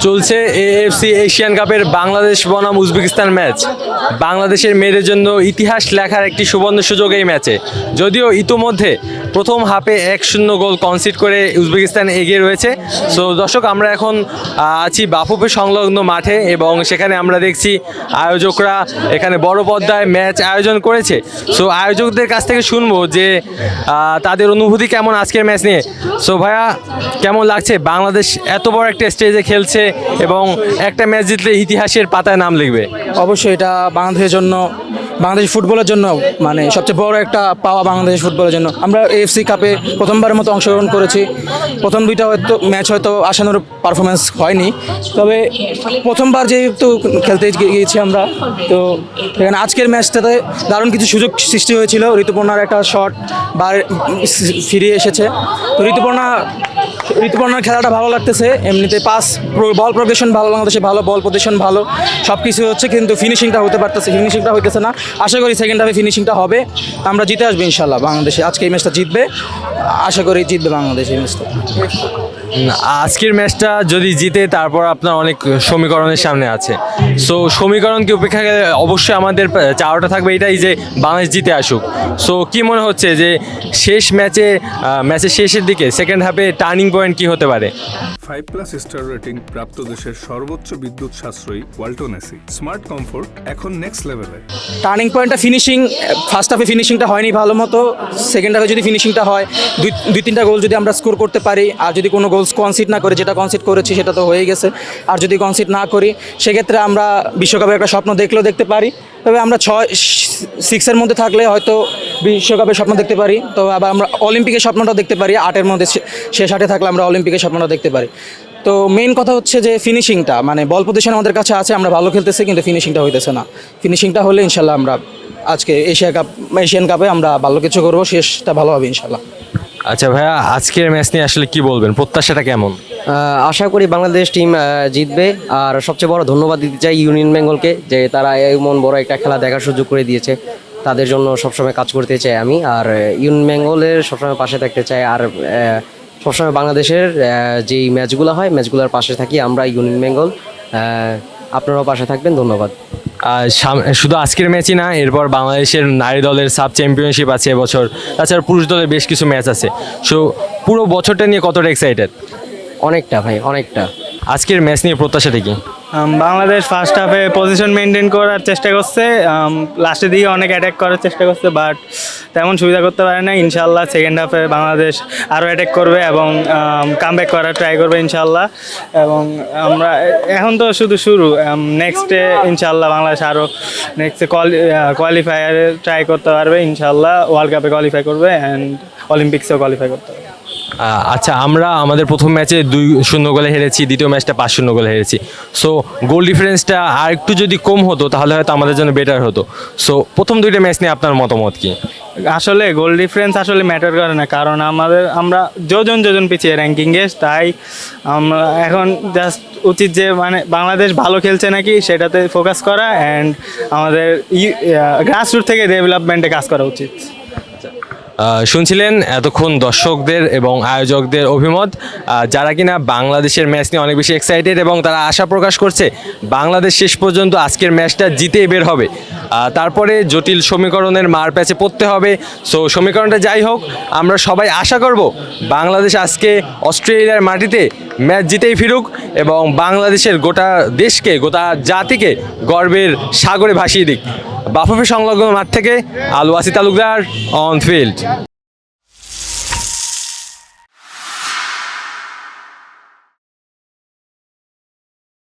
চলছে AFC Asian কাপের বাংলাদেশ বনাম উজবেকিস্তান ম্যাচ। বাংলাদেশের মেয়েদের জন্য ইতিহাস লেখার একটি সুবর্ণ সুযোগ এই ম্যাচে। যদিও ইতোমধ্যে প্রথম হাফে 1-0 গোল কনসিড করে উজবেকিস্তান এগিয়ে রয়েছে। সো দর্শক, আমরা এখন আছি বাফুফে সংলগ্ন মাঠে এবং সেখানে আমরা দেখছি আয়োজকরা এখানে বড় পর্দায় ম্যাচ আয়োজন করেছে। সো আয়োজকদের কাছ থেকে শুনবো যে তাদের অনুভূতি কেমন আজকের ম্যাচ নিয়ে। সো ভাইয়া, কেমন লাগছে বাংলাদেশ এত বড় একটা স্টেজে খেলছে এবং একটা ম্যাচ জিতলে ইতিহাসের পাতায় নাম লিখবে? অবশ্যই এটা বাংলাদেশের জন্য, বাংলাদেশ ফুটবলের জন্য মানে সবচেয়ে বড় একটা পাওয়া বাংলাদেশ ফুটবলের জন্য। আমরা এএফসি কাপে প্রথমবারের মতো অংশগ্রহণ করেছি। প্রথম দুইটা হয়তো ম্যাচ হয়তো আশানুরূপ পারফরমেন্স হয়নি, তবে প্রথমবার যেহেতু খেলতে গিয়েছি আমরা, তো এখানে আজকের ম্যাচটাতে দারুণ কিছু সুযোগ সৃষ্টি হয়েছিল। ঋতুপর্ণার একটা শট বার ফিরিয়ে এসেছে। তো ঋতুপর্ণার খেলাটা ভালো লাগতেছে। এমনিতে বল প্রোগ্রেশন ভালো, বাংলাদেশে ভালো বল পজিশন ভালো, সব কিছু হচ্ছে, কিন্তু ফিনিশিংটা হইতেছে না। আশা করি সেকেন্ড হাফে ফিনিশিংটা হবে, আমরা জিতে আসবো ইনশাল্লাহ। বাংলাদেশে আজকে এই ম্যাচটা জিতবে, আশা করি জিতবে বাংলাদেশ এই ম্যাচটা। আজকের ম্যাচটা যদি জিতে তারপর আপনার অনেক সমীকরণের সামনে আছে। সো সমীকরণকে উপেক্ষা করে অবশ্যই আমাদের চাওয়াটা থাকবে এটাই যে বাংলাদেশ জিতে আসুক। সো কি মনে হচ্ছে যে শেষ ম্যাচের শেষের দিকে সেকেন্ড হাফে টার্নিং পয়েন্ট কি হতে পারে? 5+ স্টার রেটিং প্রাপ্ত দেশের সর্বোচ্চ বিদ্যুৎ সাশ্রয়ী ওয়ালটন এসি স্মার্ট কমফোর্ট এখন নেক্সট লেভেলে। টার্নিং পয়েন্টটা ফিনিশিং। ফার্স্ট হাফে ফিনিশিংটা হয়নি ভালো মতো। সেকেন্ড হাফে যদি ফিনিশিংটা হয়, দুই তিনটা গোল যদি আমরা স্কোর করতে পারি, আর যদি কোনো গোলস কনসিড না করি, যেটা কনসিড করেছি সেটা তো হয়ে গেছে, আর যদি কনসিড না করি সেক্ষেত্রে আমরা বিশ্বকাপের একটা স্বপ্ন দেখতে পারি। তবে আমরা 6-6-এর মধ্যে থাকলে হয়তো বিশ্বকাপের স্বপ্ন দেখতে পারি। তো আবার আমরা অলিম্পিকের স্বপ্নটা দেখতে পারি। 8-এর মধ্যে শেষ 8-এ থাকলে আমরা অলিম্পিকের স্বপ্নটা দেখতে পারি। তো মেইন কথা হচ্ছে যে ফিনিশিংটা, মানে বল পজিশন আমাদের কাছে আছে, আমরা ভালো খেলতেছি, কিন্তু ফিনিশিংটা হইতেছে না। ফিনিশিংটা হলে ইনশাল্লাহ আমরা আজকে এশিয়ান কাপে আমরা ভালো কিছু করবো, শেষটা ভালো হবে ইনশাল্লাহ। আচ্ছা ভাইয়া, আজকের ম্যাচ নিয়ে আসলে কি বলবেন, প্রত্যাশাটা কেমন? আশা করি বাংলাদেশ টিম জিতবে। আর সবচেয়ে বড় ধন্যবাদ দিতে চাই ইউনিয়ন বেঙ্গলকে, যে তারা এমন বড় একটা খেলা দেখার সুযোগ করে দিয়েছে। তাদের জন্য সবসময় কাজ করতে চাই আমি, আর ইউনিয়ন বেঙ্গলের সবসময় পাশে থাকতে চাই। আর সবসময় বাংলাদেশের যেই ম্যাচগুলো হয় ম্যাচগুলোর পাশে থাকি আমরা ইউনিয়ন বেঙ্গল। আপনারাও পাশে থাকবেন, ধন্যবাদ। শুধু আজকের ম্যাচই না, এরপর বাংলাদেশের নারী দলের সাব চ্যাম্পিয়নশিপ আছে এবছর, তাছাড়া পুরুষ দলের বেশ কিছু ম্যাচ আছে। সো পুরো বছরটা নিয়ে কতটা এক্সাইটেড? অনেকটা ভাই, অনেকটা। আজকের ম্যাচ নিয়ে প্রত্যাশাটা কি? বাংলাদেশ ফার্স্ট হাফে পজিশন মেনটেন করার চেষ্টা করছে, লাস্টের দিকে অনেক অ্যাটাক করার চেষ্টা করছে, বাট তেমন সুবিধা করতে পারে না। ইনশাল্লাহ সেকেন্ড হাফে বাংলাদেশ আরও অ্যাটাক করবে এবং কামব্যাক করার ট্রাই করবে ইনশাল্লাহ। এবং আমরা এখন তো শুধু শুরু, নেক্সটে ইনশাল্লাহ বাংলাদেশ আরও নেক্সটে কোয়ালিফায়ারে ট্রাই করতে পারবে ইনশাল্লাহ। ওয়ার্ল্ড কাপে কোয়ালিফাই করবে অ্যান্ড অলিম্পিক্সেও কোয়ালিফাই করতে পারবে। আচ্ছা, আমরা আমাদের প্রথম ম্যাচে 2-0 গোলে হেরেছি, দ্বিতীয় ম্যাচটা 5-0 গোলে হেরেছি। সো গোল ডিফারেন্সটা আর একটু যদি কম হতো তাহলে হয়তো আমাদের জন্য বেটার হতো। সো প্রথম দুইটা ম্যাচ নিয়ে আপনার মতামত কি? আসলে গোল ডিফারেন্স আসলে ম্যাটার করে না, কারণ আমরা যোজন পিছিয়ে র্যাঙ্কিংয়ে, তাই আমরা এখন জাস্ট উচিত যে মানে বাংলাদেশ ভালো খেলছে নাকি সেটাতে ফোকাস করা, অ্যান্ড আমাদের গ্রাসরুট থেকে ডেভেলপমেন্টে কাজ করা উচিত। শুনছিলেন এতক্ষণ দর্শকদের এবং আয়োজকদের অভিমত, যারা কিনা বাংলাদেশের ম্যাচ নিয়ে অনেক বেশি এক্সাইটেড এবং তারা আশা প্রকাশ করছে বাংলাদেশ শেষ পর্যন্ত আজকের ম্যাচটা জিতেই বের হবে। তারপরে জটিল সমীকরণের মার প্যাচে পড়তে হবে। সো সমীকরণটা যাই হোক, আমরা সবাই আশা করব বাংলাদেশ আজকে অস্ট্রেলিয়ার মাটিতে ম্যাচ জিতেই ফিরুক এবং বাংলাদেশের গোটা দেশকে, গোটা জাতিকে গর্বের সাগরে ভাসিয়ে দিক। বাফুফে সংলগ্ন মাঠ থেকে আলু আসি তালুকদার, অন ফিল্ড।